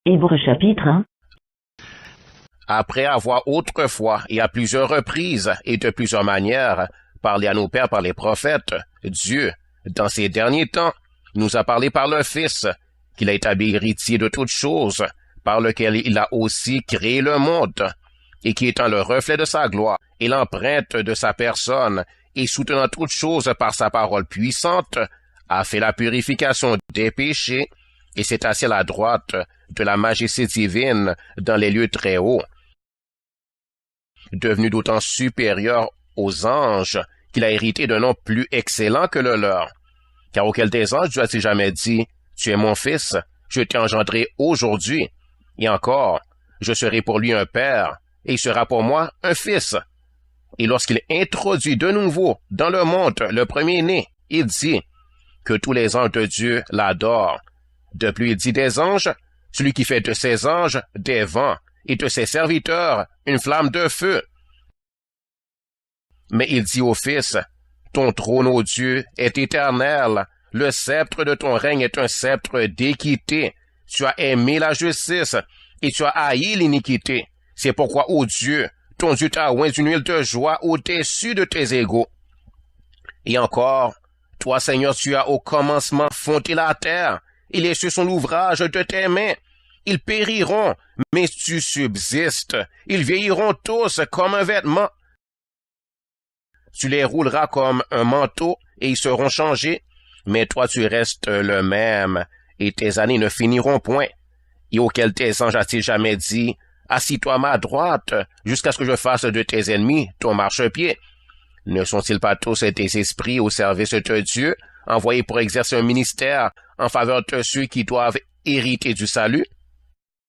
Hébreux chapitre 1. Après avoir autrefois et à plusieurs reprises et de plusieurs manières parlé à nos pères par les prophètes, Dieu, dans ces derniers temps, nous a parlé par le Fils, qu'il a établi héritier de toutes choses, par lequel il a aussi créé le monde, et qui étant le reflet de sa gloire et l'empreinte de sa personne, et soutenant toutes choses par sa parole puissante, a fait la purification des péchés, et s'est assis à la droite de la majesté divine dans les lieux très hauts. Devenu d'autant supérieur aux anges qu'il a hérité d'un nom plus excellent que le leur. Car auquel des anges Dieu a-t-il jamais dit, « Tu es mon fils, je t'ai engendré aujourd'hui. » Et encore, « Je serai pour lui un père, et il sera pour moi un fils. » Et lorsqu'il introduit de nouveau dans le monde le premier-né, il dit que tous les anges de Dieu l'adorent. De plus, il dit des anges, celui qui fait de ses anges des vents, et de ses serviteurs une flamme de feu. Mais il dit au Fils, ton trône, ô Dieu, est éternel, le sceptre de ton règne est un sceptre d'équité. Tu as aimé la justice, et tu as haï l'iniquité. C'est pourquoi, ô Dieu, ton Dieu t'a oint d'une huile de joie au-dessus de tes égaux. Et encore, toi, Seigneur, tu as au commencement fondé la terre, et les cieux sont l'ouvrage de tes mains. Ils périront, mais tu subsistes. Ils vieilliront tous comme un vêtement. Tu les rouleras comme un manteau, et ils seront changés. Mais toi, tu restes le même, et tes années ne finiront point. Et auquel tes anges a-t-il jamais dit, assis-toi à ma droite, jusqu'à ce que je fasse de tes ennemis ton marchepied. Ne sont-ils pas tous tes esprits au service de Dieu, envoyés pour exercer un ministère en faveur de ceux qui doivent hériter du salut?